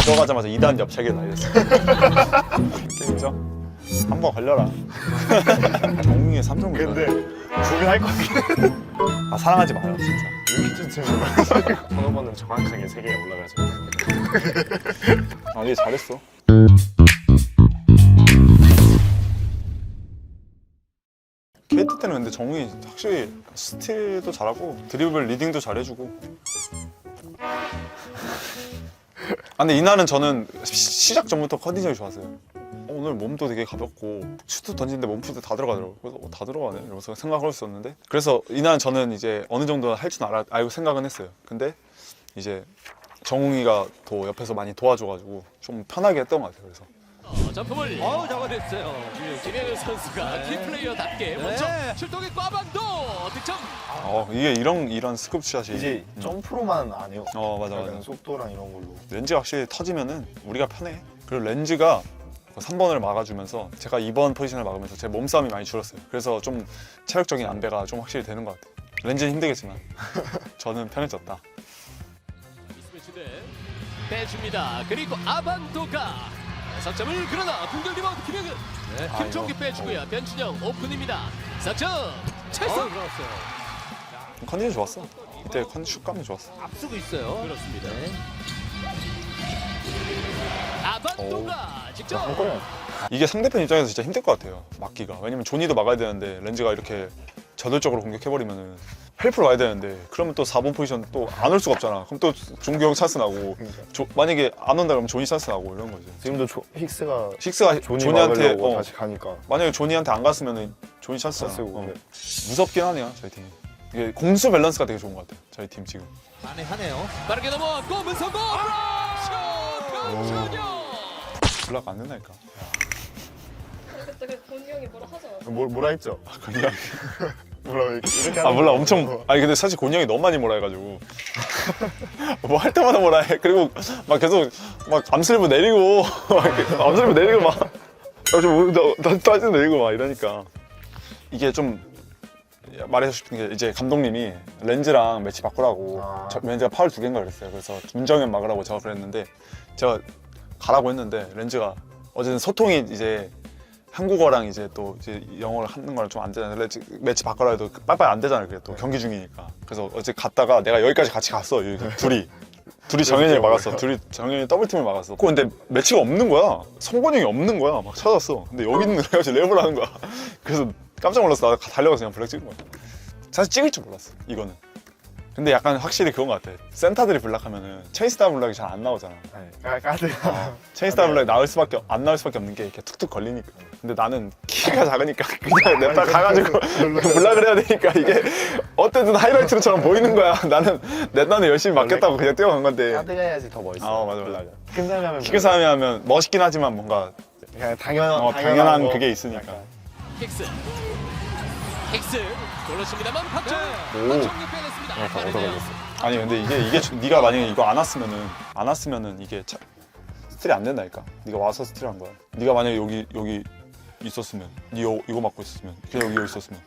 들어가자마자 2단 옆차기를 날렸어요. 게임이죠? 한번 걸려라. 정웅이의 3점 근데 고민할 것 같긴 해. 아 사랑하지 마요 진짜. 왜 이렇게 찐친구야? 번호번은 정확하게 3개에 올라가죠. 아니 잘했어. KT 때는 근데 정웅이 확실히 스틸도 잘하고 드리블 리딩도 잘해주고. 아 근데 이날은 저는 시작 전부터 컨디션이 좋았어요. 오늘 몸도 되게 가볍고 슛도 던지는데 몸푸드 다 들어가더라고요. 그래서 다 들어가네 이러면서 생각을 했었는데, 그래서 이날은 저는 이제 어느 정도 할 줄 알고 생각은 했어요. 근데 이제 정웅이가 또 옆에서 많이 도와줘가지고 좀 편하게 했던 것 같아요. 그래서 점프볼 잡아냈어요. 김현우 선수가 키플레이어답게 먼저 출동의 꽈방도 득점. 이게 이런 스쿱샷이 이제 점프로만 안 해요. 맞아 약간 맞아. 속도랑 이런 걸로. 렌즈가 확실히 터지면은 우리가 편해. 그리고 렌즈가 3번을 막아주면서 제가 2번 포지션을 막으면서 제 몸싸움이 많이 줄었어요. 그래서 좀 체력적인 안배가 좀 확실히 되는 것 같아요. 렌즈는 힘들겠지만 저는 편해졌다. 미스매치인데 빼줍니다. 그리고 아반도가 석점을 그러나 공격 리바운드 김영은 김종기 빼주고요. 변준영 오픈입니다. 석점 찰성 들어왔어요. 컨디션 좋았어. 그때 슛감이 좋았어. 앞서고 있어요. 그렇습니다. 아반도가 직접 한 골이야. 이게 상대편 입장에서 진짜 힘들 것 같아요. 막기가. 왜냐면 조니도 막아야 되는데 렌즈가 이렇게 저돌적으로 공격해버리면은 헬프로 와야 되는데, 그러면 또 4번 포지션 또 안 올 수가 없잖아. 그럼 또 종규 형 찬스 나고, 만약에 안 온다 그러면 조니 찬스 나고 이런 거지. 지금도 힉스가 식스가 조니한테 조니한테 다시 가니까 만약에 조니한테 안 갔으면 조니 찬스잖아. 찬스고. 무섭긴 하네요 저희 팀이. 이게 공수 밸런스가 되게 좋은 것 같아요 저희 팀 지금. 만회하네요. 빠르게 넘어왔고 문성공 슛! 변준영 블락 안 된다니까. 그때 그 권이 형이 뭐라 하잖아. 뭐라 했죠? 그냥 뭐라 이렇게 아 몰라 하는 엄청. 거. 아니 근데 사실 곤이 형이 너무 많이 뭐라 해가지고 뭐 할 때마다 뭐라 해. 그리고 막 계속 막 암슬브 내리고 암슬브 내리고 막좀 따지 내리고 막 이러니까. 이게 좀 말해주고 싶은 게, 이제 감독님이 렌즈랑 매치 바꾸라고 렌즈가 파울 2개인가 그랬어요. 그래서 문정현 막으라고 제가 그랬는데, 제가 가라고 했는데 렌즈가 어제는 소통이 이제 한국어랑 이제 또 이제 영어를 하는 거랑 좀 안 되잖아요. 매치 바꿔라 해도 빨빨 안 되잖아요. 그게 또 경기 중이니까. 그래서 어제 갔다가 내가 여기까지 같이 갔어. 둘이 정현이를 막았어. 둘이 정현이 더블팀을 막았어. 근데 매치가 없는 거야. 성권이 형이 없는 거야. 막 찾았어. 근데 여기 있는 그래가지고 랩을 하는 거야. 그래서 깜짝 놀랐어. 나 달려가서 그냥 블랙 찍은 거야. 사실 찍을 줄 몰랐어 이거는. 근데 약간 확실히 그건 것 같아. 센터들이 블락하면은 체이스타 블락이 잘 안 나오잖아. 까드. 체이스타 블락이 안 나올 수밖에 없는 게 이렇게 툭툭 걸리니까. 근데 나는 키가 작으니까 그냥 냅다 가가지고 블락을 해야 되니까 이게 어쨌든 하이라이트처럼 보이는 거야. 나는 내 딴에 열심히 맞겠다고 그냥 뛰어간 건데. 까드가 해야지 더 멋있어. 맞아. 큰 사람이 하면 키큰 사람이 하면 멋있긴 하지만 뭔가 그냥 당연한 당연한 거. 그게 있으니까. 힉스 돌렸습니다만 박정 오. 박정이 빼냈습니다. 빠르네요. 아니 근데 이게 네가 만약에 이거 안 왔으면은 이게 스틸이 안 된다니까. 네가 와서 스틸한 거야. 네가 만약에 여기 있었으면, 이거 맞고 있었으면, 그냥 여기 있었으면,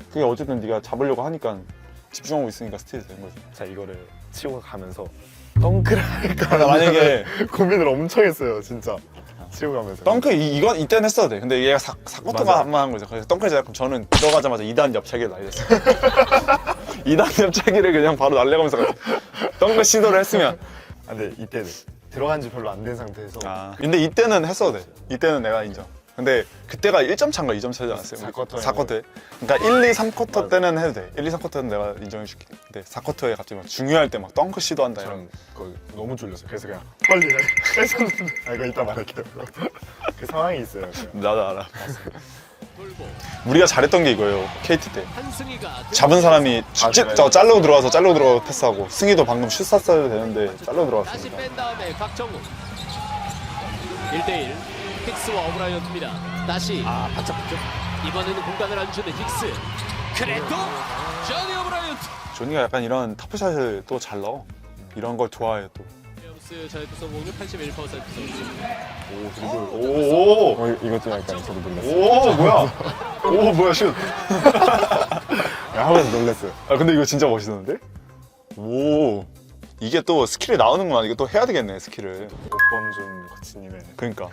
그게 어쨌든 네가 잡으려고 하니까 집중하고 있으니까 스틸이 된 거지. 자, 이거를 치고 가면서 덩크를 할까 그러니까 만약에 고민을 엄청 했어요, 진짜. 치고 가면서. 덩크 이건 이때는 했어도 돼. 근데 얘가 사코트가 맞아. 한 번 한 거죠. 그래서 덩크를 그럼 저는 들어가자마자 2단 옆차기를 날렸어요. 2단 옆차기를 그냥 바로 날려가면서 덩크 시도를 했으면. 근데 이때는 들어간 지 별로 안 된 상태에서 근데 이때는 했어도 돼. 이때는 내가 인정. 근데 그때가 1점 차인가 2점 차지 않았어요? 4쿼터에. 그러니까 1, 2, 3쿼터 때는 해도 돼. 1, 2, 3쿼터는 내가 인정해줄게. 근데 4쿼터에 갑자기 막 중요할 때 막 덩크 시도한다 이런. 저는 그거 너무 졸렸어요. 그래서 그냥 빨리 했었는데 이거 이따 말할게요. 그 상황이 있어요. 나도 알아. 돌고 우리가 잘했던 게 이거예요. KT 때. 한승희가 잡은 사람이 그래. 잘르고 들어가서 패스하고, 승희도 방금 슛 쐈어야 되는데 잘르고 다시 들어갔으니까. 뺀 다음에 박정우 1대1 힉스와 오브라이언트입니다. 다시 바짝 붙죠? 이번에는 공간을 안 주는 힉스 그래도 조니 오브라이언트 조니가 약간 이런 터프샷을 또 잘 넣어. 이런 걸 좋아해 또. 윌리엄스 자유투 성공률 81% 오. 이것도 약간 저도 놀랐어요. 오 뭐야? 오 뭐야 슛. 하면서 놀랐어요. 근데 이거 진짜 멋있었는데? 오. 이게 또 스킬이 나오는구나. 이거 또 해야 되겠네 스킬을. 오범준 코치님의 그러니까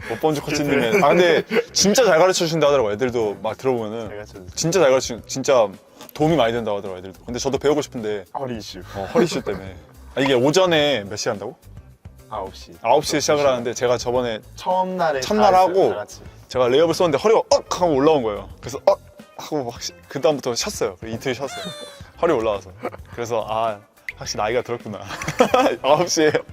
못본주 코치님의 아 근데 진짜 잘 가르쳐 주신다 하더라고. 애들도 막 들어보면은 제가 저 진짜 잘 가르쳐 진짜 도움이 많이 된다고 하더라고 애들도. 근데 저도 배우고 싶은데 허리 이슈 허리 이슈 때문에. 아, 이게 오전에 몇 시에 한다고? 9시 9시에 시작을 하는데 제가 저번에 첫날에 첫날 다 하고 했어요, 다 같이. 제가 레이업을 썼는데 허리가 억 하고 올라온 거예요. 그래서 하고 그 다음부터 쉬었어요. 이틀 쉬었어요. 허리 올라와서. 그래서 아 확실히 나이가 들었구나. 9시에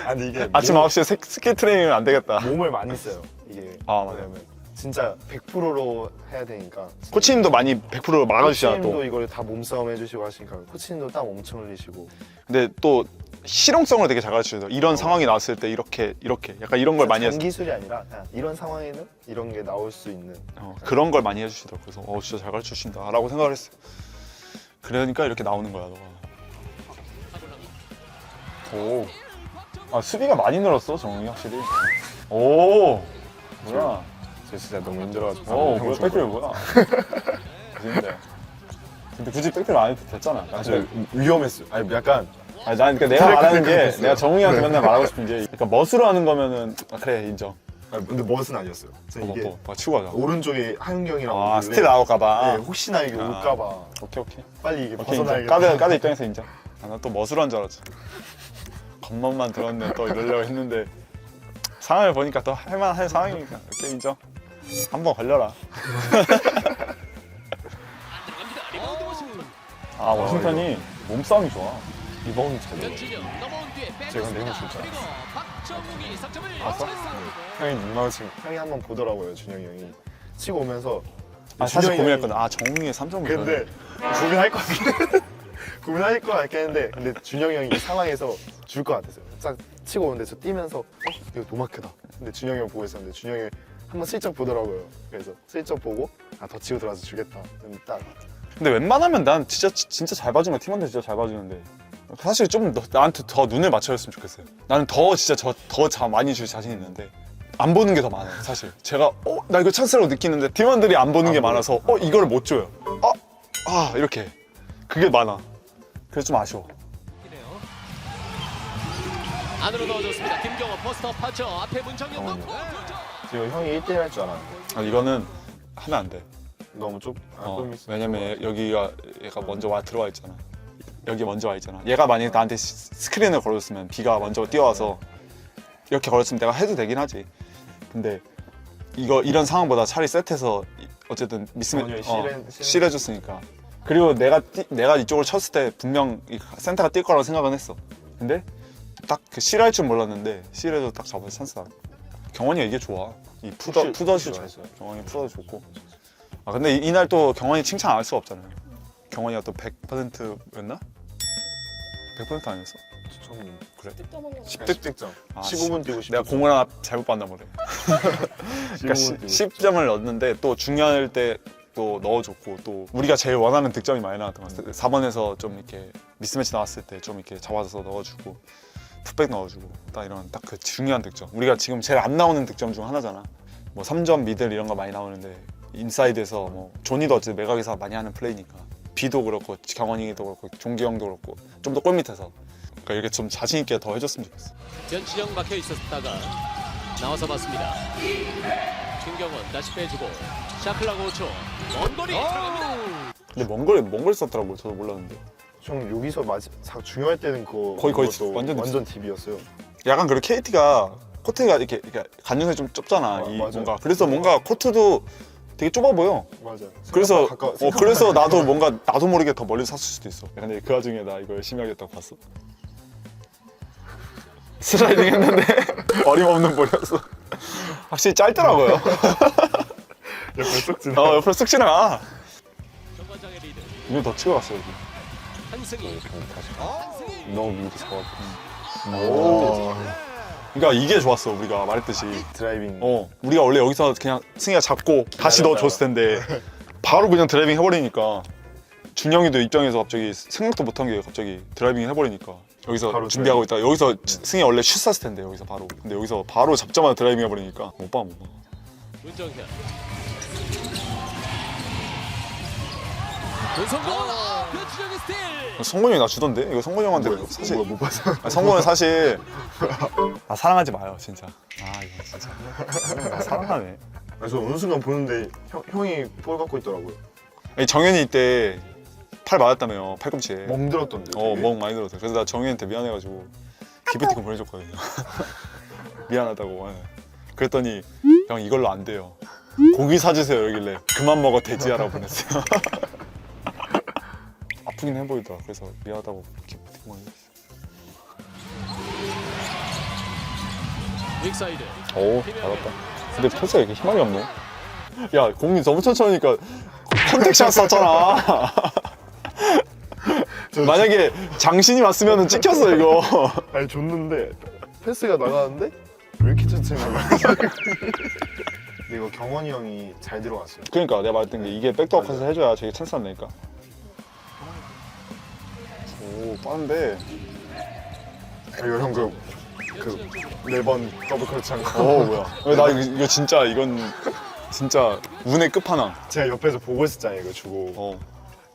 아니 이게 아침 9시에 스킬 트레이닝은 안 되겠다. 몸을 많이 써요 이게. 아, 맞아요. 왜냐면 진짜 100%로 해야 되니까. 코치님도 많이 100% 막아주시잖아 코치님도 또. 이걸 다 몸싸움 해주시고 하시니까 코치님도 땀 엄청 흘리시고. 근데 또 실용성을 되게 잘 가르쳐줘요. 이런 상황이 나왔을 때 이렇게 약간 이런 걸 많이 해서 기술이 아니라 그냥 이런 상황에는 이런 게 나올 수 있는. 그런 걸 많이 해주시더라고요. 그래서 진짜 잘 가르쳐주신다 라고 생각을 했어요. 그러니까 이렇게 나오는 거야 너가. 오. 아 수비가 많이 늘었어 정웅이 확실히. 오. 뭐야. 저 진짜 너무 힘들어가지고. 뭐야 백필 뭐야. 근데 굳이 백필 안 해도 됐잖아. 아주 위험했어요. 아니 약간 아니 난 그러니까 내가 말하는 게 됐어요. 내가 정웅이한테 맨날 말하고 싶은 게 그러니까 멋으로 하는 거면은 그래 인정. 근데 멋은 아니었어요. 그래서 이게 뭐 치고 가자. 오른쪽에 하윤기 형이랑 아 오길래 스틸 나올까봐. 네, 혹시나 이게 올까봐 오케이. 빨리 이게 오케이 인정. 벗어나야겠다. 까드 입장에서 인정. 나 또 멋으로 한 줄 알았지. 겉멋만 들었네 또 이러려고 했는데 상황을 보니까 또 할만한 상황이니까 오케이 인정. 한번 걸려라. 리바운드 워싱턴. 아 워싱턴이 몸싸움이 좋아. 이번 잘 변준영 넘어온 뒤에 제가 근데 빼줬습니다. 힘을 줄 줄 그리고 박정욱이 3점을 봤어? 형이 눈마치 형이 한번 보더라고요 준영이 형이 치고 오면서. 아 사실 준영이 고민했거든. 아 정웅이의 3점을 근데 고민할 거 같긴 고민할 거 같긴 했는데 근데 준영이 형이 이 상황에서 줄 것 같았어요. 딱 치고 오는데 저 뛰면서 이거 노마크다. 근데 준영이 형 보고 있었는데 준영이 형이 한번 슬쩍 보더라고요. 그래서 슬쩍 보고 더 치고 들어와서 주겠다. 근데 딱 근데 웬만하면 난 진짜 잘 봐주는 거 팀원들 진짜 잘 봐주는데 사실 좀 나한테 더 눈을 맞춰줬으면 좋겠어요. 나는 더 진짜 더 많이 줄 자신 있는데 안 보는 게 더 많아요 사실. 제가 나 이거 찬스라고 느끼는데 팀원들이 안 보는 게 많아서 이거를 못 줘요. 이렇게 그게 많아. 그래서 좀 아쉬워. 안으로 넣어줬습니다. 김경호 포스트업 하죠. 앞에 문정현 넣고 지금 형이 1대1 할 줄 알았는데 이거는 하면 안 돼. 너무 좀 왜냐면 여기가 얘가 먼저 들어와 있잖아. 여기 먼저 와 있잖아. 얘가 만약에 나한테 스크린을 걸어줬으면 B가 먼저 뛰어와서 이렇게 걸었으면 내가 해도 되긴 하지. 근데 이런 상황보다 차라리 세트에서 어쨌든 실해줬으니까. 그리고 내가 이쪽을 쳤을 때 분명 센터가 뛸 거라고 생각은 했어. 근데 딱 그 실할 줄 몰랐는데 실해도 딱 잡아서 찬스다. 경원이가 이게 좋아. 이 푸더시 좋아. 경원이 푸더시 좋고. 근데 이날 또 경원이 칭찬 안 할 수가 없잖아요. 경원이가 또 100%였나? 100% 아니었어? 그래? 득점한 거 10득점 15분 뛰고 10분 내가 공을 하나 잘못 봤나 보네. 그러니까 10점을 넣었는데 또 중요할 때 또 넣어줬고 또 우리가 제일 원하는 득점이 많이 나왔던 것 같아요. 4번에서 좀 이렇게 미스매치 나왔을 때 좀 이렇게 잡아서 넣어주고 풋백 넣어주고 딱 이런 딱 그 중요한 득점. 우리가 지금 제일 안 나오는 득점 중 하나잖아. 뭐 3점 미들 이런 거 많이 나오는데 인사이드에서 뭐 조니도 어쨌든 매각에서 많이 하는 플레이니까 B도 그렇고 경원이도 그렇고 종기 형도 그렇고 좀 더 골밑에서 그러니까 이렇게 좀 자신 있게 더 해줬으면 좋겠어. 변준영 막혀 있었다가 나와서 봤습니다. 김경원 다시 빼주고 샤클라고 5초 먼 거리 들어갑니다. 근데 먼 걸 썼더라고요. 저도 몰랐는데. 좀 여기서 중요할 때는 거의 그것도 완전 딥이었어요. 약간 그리고 KT가 코트가 이렇게 간중이 좀 좁잖아. 맞아요. 뭔가 그래서 뭔가 코트도 되게 좁아 보여. 맞아. 그래서 생각보다 그래서 나도 모르게 더 멀리 샀을 수도 있어. 근데 그 와중에 나 이거 열심히 하겠다고 봤어. 슬라이딩 했는데 어림없는 볼이었어. 확실히 짧더라고요. 옆에 쏙 지나. 옆으로 쓱 지나가. 정관장의 리드 이거 더 치고 갔어 여기. 한승희 너무 미리 잡았고. 그러니까 이게 좋았어. 우리가 말했듯이. 드라이빙. 우리가 원래 여기서 그냥 승희가 잡고 다시 넣어줬을 텐데 바로 그냥 드라이빙 해버리니까 준영이도 입장에서 갑자기 생각도 못한 게 갑자기 드라이빙 해버리니까 여기서 바로 준비하고 있다가 여기서 승희 원래 슛 쐈을 텐데 여기서 바로. 근데 여기서 바로 잡자마자 드라이빙 해버리니까 못 봐. 문정현 문성곤 변준영의 스틸. 성곤이 형이 나 주던데? 이거 성곤이 형한테 사실 못 봤어. 성곤은 사실 아 사랑하지 마요 진짜. 아 이거 진짜 나 사랑하네. 그래서 어느 순간 보는데 형이 볼 갖고 있더라고요. 아니, 정현이 이때 팔 맞았다며 팔꿈치에. 멍들었던데. 되게. 멍 많이 들었어. 그래서 나 정현이한테 미안해가지고 기프티콘 보내줬거든요. 미안하다고. 예. 그랬더니 형 이걸로 안 돼요. 고기 사주세요 이러길래 그만 먹어 돼지야라고 보냈어요. 아프긴 해 보이더라. 그래서 미안하다고 기프티콘 보내줬어요. 빅사이드. 오 잘했다. 근데 패스가 이렇게 희망이 없네. 야 공이 너무 천천히 하니까 컨택샷 썼잖아. 만약에 장신이 왔으면 찍혔어 이거. 아니 줬는데 패스가 나가는데 왜 이렇게 천천히 나가? 근데 이거 경원이 형이 잘 들어갔어요. 그러니까 내가 말했던 게 이게 백도어 컷을 해줘야 저게 찬스 안 나니까. 오 빠른데. 이거 형 그 4번 더블 크러치 한 거. 오 뭐야. 나 이거 진짜 이건 진짜 운의 끝판왕. 제가 옆에서 보고 있었잖아요 이거 주고. 어.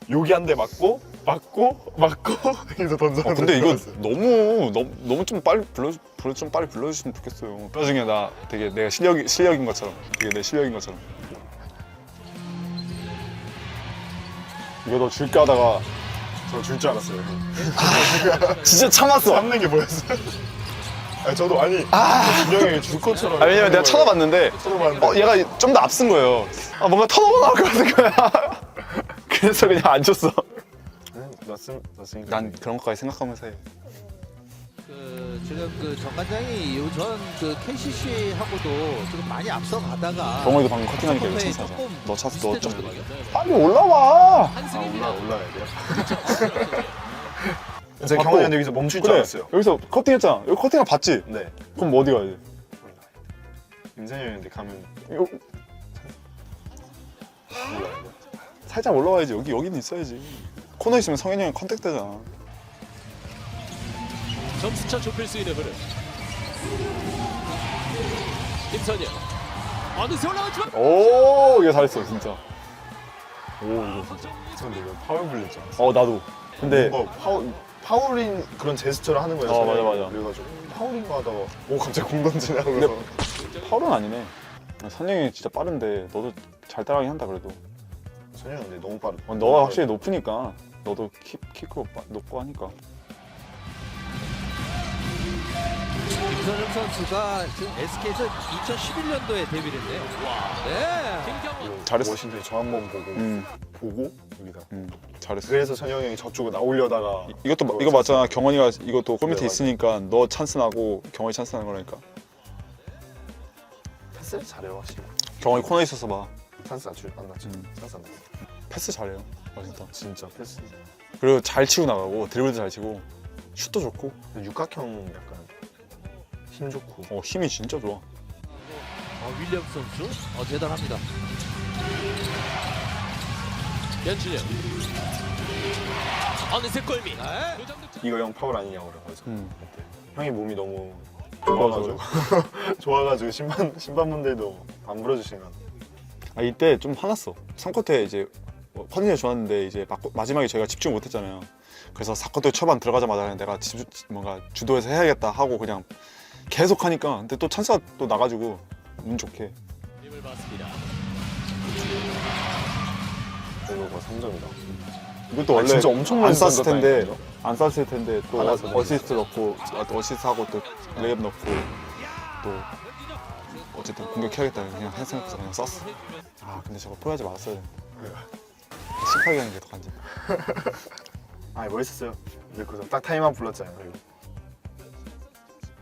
여기 한 대 맞고 그래서 던졌는데. 근데 이거 들어갔어요. 너무 좀 빨리 좀 빨리 불러주시면 좋겠어요. 그 나중에 나 되게 내가 실력인 것처럼 되게 내 실력인 것처럼. 이거 너 줄게 하다가 저 줄 줄 알았어요. 형. 진짜 참았어. 잡는 게 뭐였어요? 아니 저도 준영이 형이 줄 것처럼. 아 왜냐면 내가 쳐다봤는데 쳐다봤는데. 얘가 좀 더 앞선 거예요. 아 뭔가 턴오버 나올 것 같은 거야. 그래서 그냥 안 줬어. 넣었으니까. 난 그런 것까지 생각하면서 해. 지금 그 정관장이 요전 그 KCC하고도 좀 많이 앞서가다가 경호이도 방금 커팅하니까 이거 컵에 찬스하자. 조금 너 찬스 너 비슷해졌거든요. 빨리 올라와. 한승입니다. 올라야 돼요. 제가 경원이 형 여기서 멈출 줄 그래 알았어요. 여기서 커팅했잖아. 여기 커팅을 봤지? 네. 그럼 뭐 어디 가야 돼? 임산이 형인데 가면 이거 올라야 돼요. 살짝 올라와야지. 여기는 있어야지. 코너 있으면 성현이 형이 컨택 되잖아. 점수차 좁힐 수 있는 흐름. 김선영. 어느새 올라왔지만 오 이거 잘했어 진짜. 오 이거 진짜. 근데 이거 파울 불렸지 않았어요? 나도. 근데 파울인 그런 제스처를 하는 거예요. 맞아, 선영이. 맞아. 그래가지고 파울인 거 하다가 갑자기 공 던지냐고 그래서 파울은 아니네. 선영이 진짜 빠른데 너도 잘 따라가긴 한다 그래도. 선영이 근데 너무 빠르다. 너가 확실히 높으니까 너도 키크 높고 하니까. 김선영 선수가 지금 SK에서 2011년도에 데뷔를 했네요. 네. 김경원. 잘했어. 멋있는데 저 한 번 보고 여기다. 잘했어. 그래서 선영이 형이 저쪽으로 나오려다가 이것도 이거 맞잖아. 경원이가 이것도 골 밑에 네, 맞아. 있으니까 너 찬스 나고 경원이 찬스 나는 거라니까. 패스를 잘해요 확실히. 경원이 코너에 있어서 봐. 찬스 안 났죠. 찬스 안 났죠. 패스 잘해요. 진짜. 진짜 패스. 그리고 잘 치고 나가고 드리블도 잘 치고 슛도 좋고 육각형 약간 힘 좋고. 힘이 진짜 좋아. 윌리엄 선수 대단합니다. 변준영. 어느새 골밑. 네. 이거 형 파울 아니냐고 그래서 음. 형이 몸이 너무 좋아가지고 좋아가지고 심판분들도 안 불어주시면. 이때 좀 화났어. 3쿼터에 이제 컨디션이 좋았는데 이제 마지막에 저희가 집중 못했잖아요. 그래서 4쿼터 초반 들어가자마자 그냥 내가 뭔가 주도해서 해야겠다 하고 그냥 계속 하니까 근데 또 찬스가 또 나가지고 운 좋게. 힘을 봤습니다. 이거 3점이다. 이것도 원래 진짜 엄청 많이 안 쐈을 텐데 던졌다니까요. 안 쐈을 텐데 또 하나 더 어시스트 넣고 어시스트 하고 또 레이업 넣고 또 어쨌든 공격해야겠다 그냥 생각해서 그냥 쐈어. 근데 저거 포기하지 말았어야 돼. 심하게 하는 게 더 간지. 멋있었어요. 근데 그래서 딱 타임아웃 불렀잖아요. 그리고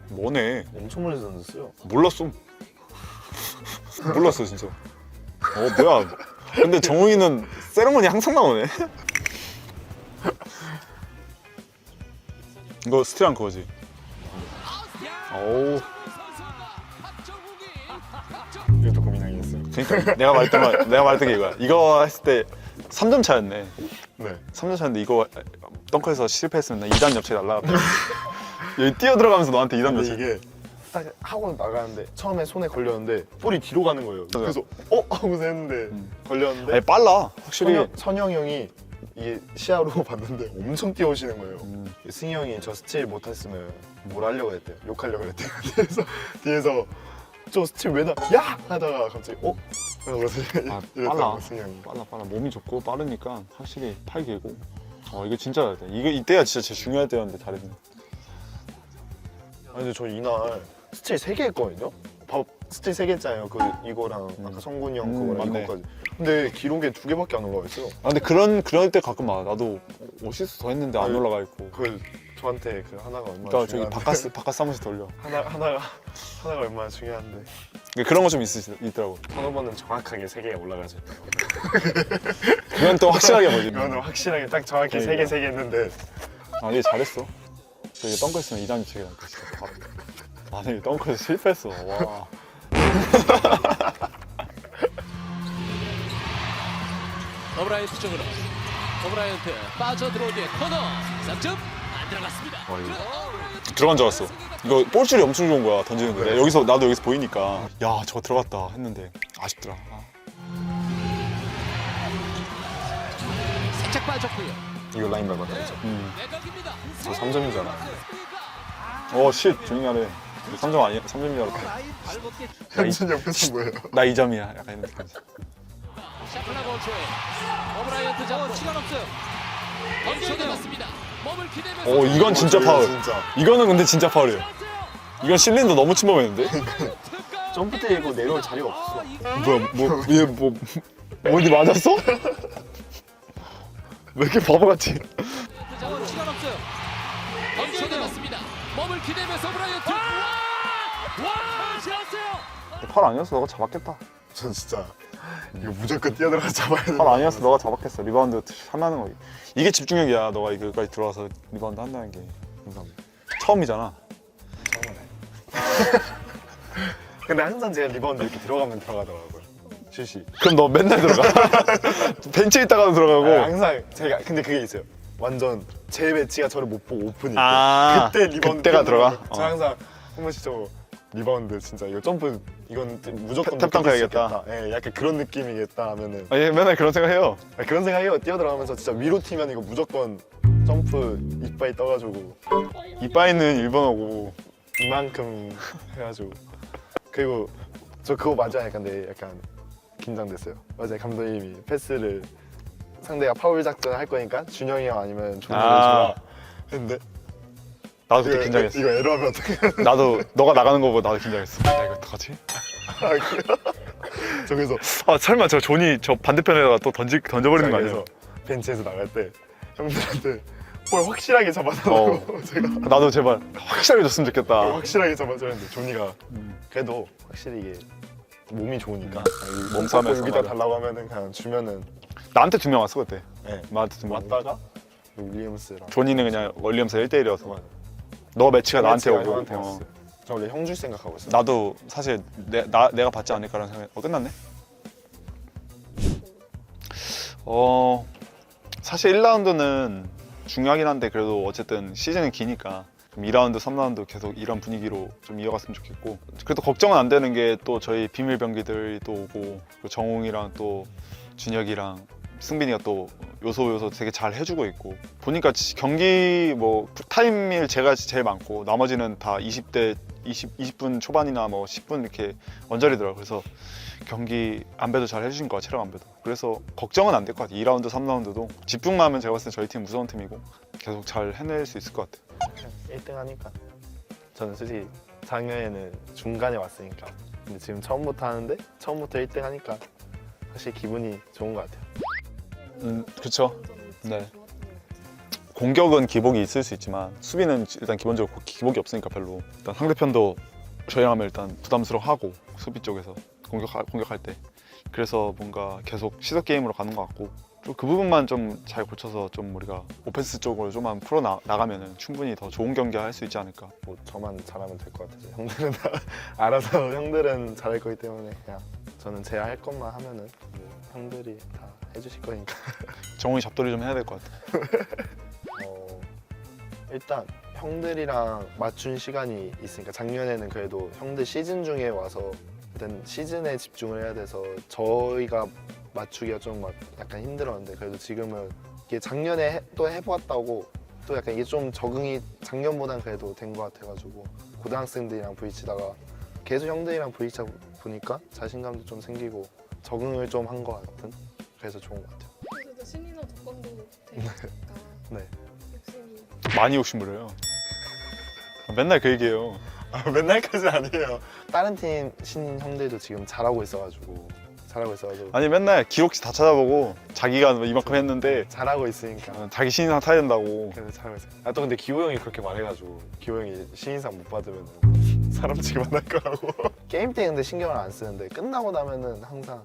뭐네. 엄청 멀리서 던졌어요. 몰랐어. 몰랐어 진짜. 뭐야. 근데 정웅이는 세레머니 항상 나오네. 이거 스틸한 그거지. 오. 이것도 고민하겠어요. 그러니까 내가 말했던 게 이거야. 이거 했을 때 3점 차였네. 네. 3점 차였는데 이거 덩크에서 실패했으면 나 2단 옆에 날라갔다. 여기 뛰어 들어가면서 너한테 2단 근데 옆에. 이게 딱 하고 나가는데 처음에 손에 걸렸는데 볼이 뒤로 가는 거예요. 그래서 하고서 했는데 걸렸는데 아니 빨라. 확실히. 선영 형이 이게 시야로 봤는데 엄청 뛰어오시는 거예요. 승희 형이 저 스틸 못했으면 뭘 하려고 했대요. 욕하려고 했대요. 뒤에서 저 스틸 왜 나? 야! 하다가 갑자기 그래서 아, 이랬다고 승희 형이. 빨라. 몸이 좋고 빠르니까 확실히 팔 길고. 이게 진짜 이때가 진짜 제일 중요할 때였는데 잘했네. 아니 근데 저 이날 스틸 3개 했거든요? 스틸 3개 했잖아요. 이거랑 아까 성군이 형 그거랑 맞네. 이거까지. 근데 기록에 2개밖에 안 올라와 있어요. 근데 그럴 때 가끔 나도 어시스트 더 했는데 안 올라가 있고. 저한테 하나가 얼마나 그러니까 저기 중요한데 바깥 사무실 돌려. 하나가 얼마나 중요한데 그런 거 좀 있더라고. 서너 번은 정확하게 3개가 올라가죠. 그건 또 확실하게 보지. 이거는 확실하게 딱 정확히 그러니까. 3개 했는데 얘 잘했어. 이게 덩크 했으면 2단 유책이 나니까 진짜 바로. 아니 덩크에서 실패했어. 와. 오브라이언트 쪽으로. 오브라이언트 빠져들어올 때 코너 3점 안 들어갔습니다. 들어간 줄 알았어. 이거 볼줄이 엄청 좋은 거야 던지는데. 나도 여기서 보이니까 야 저거 들어갔다 했는데 아쉽더라. 살짝 빠졌고요. 이거 라인 밟았다 그죠? 내각입니다. 저 3점인 줄 알았는데 쉿 조용히 하래. 3점 아니야? 3점인 줄 알았다. 라인 발벗게 현준 옆에서 뭐예요? 나 2점이야. 약간 이런 느낌이지. 샤클라고 초에 오브라이언트 잡고 시간 없어요. 던져내봤습니다. 몸을 기대면서 이건 진짜 파울. 진짜 이거는 근데 진짜 파울이에요. 이건 실린더 너무 침범했는데? 점프 때리고 내려올 자리가 없어. 얘 어디 맞았어? 왜 이렇게 바보같이? 시간 없어요. 던져내봤습니다. 몸을 기대면서 오브라이언트. 와! 지었어요. 팔 아니었어. 너가 잡았겠다. 전 진짜 이거 무조건 뛰어들어가서 잡아야 돼. 팔 아니었어. 너가 잡았겠어. 리바운드 하나는 거. 이게 집중력이야. 너가 이거까지 들어와서 리바운드 한다는 게. 감사합니다. 처음이잖아. 근데 항상 제가 리바운드 이렇게 들어가면 들어가더라고요. 슛이. 그럼 너 맨날 들어가. 벤치에 있다가도 들어가고. 항상 제가 근데 그게 있어요. 완전 제 배치가 저를 못 보고 오픈이 아, 그때 리바운드 그때가 들어가? 저 항상 한 번씩 저 리바운드 진짜 이거 점프 이건 무조건 탭 덩크 느낄 수 해야겠다. 있겠다. 예, 약간 그런 느낌이겠다 하면은 얘 맨날 그런 생각해요. 그런 생각해요. 뛰어들어가면서 진짜 위로 튀면 이거 무조건 점프 이빨이 떠가지고 이빠이는 1번하고. 이만큼 해가지고 그리고 저 그거 맞아요. 근데 약간 긴장됐어요. 맞아요. 감독님이 패스를 상대가 파울 작전 할 거니까 준영이 형 아니면 종현이 줘라 했는데 나도 그때 긴장했어. 이거 에러하면 어떡해. 나도 너가 나가는 거 보고 나도 긴장했어. 야 이거 어떡하지? 아, 그래요? 저 그래서 설마 저 존이 저 반대편에다가 또 던져버리는 거 아니야? 그래서 벤치에서 나갈 때 형들한테 볼 확실하게 잡아달라고 제가 나도 제발 확실하게 줬으면 볼 좋겠다. 확실하게 잡아줘야 했는데 조니가 그래도 확실히 이게 몸이 좋으니까 몸싸움에서 여기다 맞아. 달라고 하면은 그냥 주면은 나한테 2명 왔어 그때. 네. 나한테 2명. 왔다가 윌리엄스랑 존이는 그냥 월리엄스 1대1이어서 너 매치가 나한테 오고. 형한테 왔어요. 저 원래 형줄 생각하고 있어요. 나도 사실 내가 받지 않을까라는 생각. 끝났네. 사실 1라운드는 중요하긴 한데 그래도 어쨌든 시즌은 기니까 좀 2라운드, 3라운드 계속 이런 분위기로 좀 이어갔으면 좋겠고 그래도 걱정은 안 되는 게 또 저희 비밀 병기들이 또 오고 그리고 정웅이랑 또 준혁이랑 승빈이가 또 요소 되게 잘 해주고 있고 보니까 경기 뭐 타임일 제가 제일 많고 나머지는 다 20분 초반이나 뭐 10분 이렇게 언저리더라고요. 그래서 경기 안배도 잘 해주신 것 같아요. 체력 안배도. 그래서 걱정은 안 될 것 같아요. 2라운드, 3라운드도 집중만 하면 제가 봤을 때 저희 팀 무서운 팀이고 계속 잘 해낼 수 있을 것 같아요. 1등 하니까 저는 솔직히 작년에는 중간에 왔으니까 근데 지금 처음부터 하는데 처음부터 1등 하니까 확실히 기분이 좋은 것 같아요. 그렇죠. 네. 공격은 기복이 있을 수 있지만 수비는 일단 기본적으로 기복이 없으니까 별로 일단 상대편도 저희랑 하면 일단 부담스러워하고 수비 쪽에서 공격할 때 그래서 뭔가 계속 시도 게임으로 가는 것 같고 좀 그 부분만 좀 잘 고쳐서 좀 우리가 오펜스 쪽으로 좀만 풀어 나가면은 충분히 더 좋은 경기 할 수 있지 않을까. 뭐 저만 잘하면 될 것 같아요. 형들은 다 알아서 형들은 잘할 거기 때문에 그냥 저는 제가 할 것만 하면은 뭐 형들이 다 해주실 거니까. 정훈이 잡돌이 좀 해야 될 것 같아. 일단 형들이랑 맞춘 시간이 있으니까 작년에는 그래도 형들 시즌 중에 와서 일단 시즌에 집중을 해야 돼서 저희가 맞추기가 좀 막 약간 힘들었는데 그래도 지금은 이게 작년에 또 해보았다고 또 약간 이게 좀 적응이 작년보단 그래도 된 것 같아가지고 고등학생들이랑 부딪히다가 계속 형들이랑 부딪히다 보니까 자신감도 좀 생기고 적응을 좀 한 것 같은 그래서 좋은 것 같아요. 그래도 신인호 독감도 되니까 네. 욕심이 많이 욕심부려요. 맨날 그 얘기해요. 맨날까지는 아니에요. 다른 팀 신인 형들도 지금 잘하고 있어가지고 아니 맨날 기록지 다 찾아보고 자기가 이만큼 했는데 잘하고 있으니까 자기 신인상 타야 된다고. 그래서 잘하고 있어요. 아 또 근데 기호 형이 그렇게 말해가지고 기호 형이 신인상 못 받으면 사람치기 만날 거라고. 게임 때 근데 신경을 안 쓰는데 끝나고 나면은 항상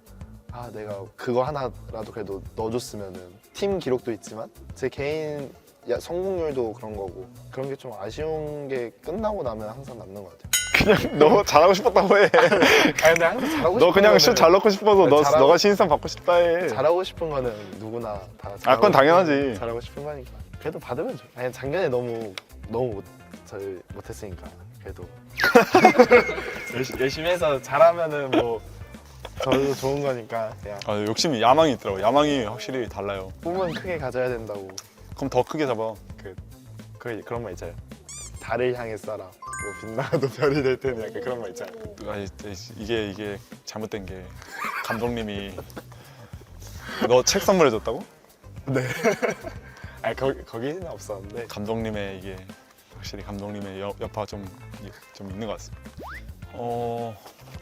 아 내가 그거 하나라도 그래도 넣어줬으면은 팀 기록도 있지만 제 개인 성공률도 그런 거고 그런 게 좀 아쉬운 게 끝나고 나면 항상 남는 것 같아요. 그냥 너 잘하고 싶었다고 해. 아 근데 항상 잘하고 너 싶은 그냥 거는 슛 잘 넣고 싶어서 잘하고- 너가 신인상 받고 싶다 해. 잘하고 싶은 거는 누구나 다 아, 그건 당연하지. 잘하고 싶은 거니까 그래도 받으면 좋아. 아니 작년에 너무 잘 못했으니까 그래도 열심히 해서 잘하면은 뭐 저도 좋은 거니까 그냥 아, 욕심이 야망이 있더라고. 야망이 확실히 달라요. 꿈은 크게 가져야 된다고. 그럼 더 크게 잡아. 그런 말 있잖아요. 달을 향해 쏴라. 뭐 빛나도 별이 될 테니 약간 그런 말 있잖아요. 아니, 이게 잘못된 게 감독님이 너 책 선물해줬다고? 아니 거기는 없었는데 감독님의 이게 확실히 감독님의 여파가 좀 있는 것 같습니다.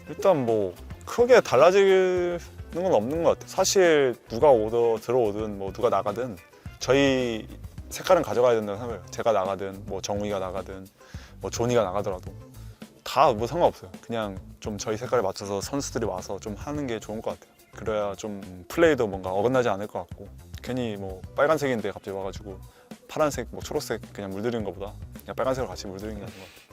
일단 뭐 크게 달라지는 건 없는 것 같아요. 사실 누가 들어오든 뭐 누가 나가든 저희 색깔은 가져가야 된다고 생각해요. 제가 나가든 뭐 정우이가 나가든 뭐 조니가 나가더라도 다 뭐 상관없어요. 그냥 좀 저희 색깔에 맞춰서 선수들이 와서 좀 하는 게 좋은 것 같아요. 그래야 좀 플레이도 뭔가 어긋나지 않을 것 같고 괜히 뭐 빨간색인데 갑자기 와가지고 파란색, 뭐 초록색 그냥 물들이는 것보다 그냥 빨간색으로 같이 물들이는 게 나은 것 같아요.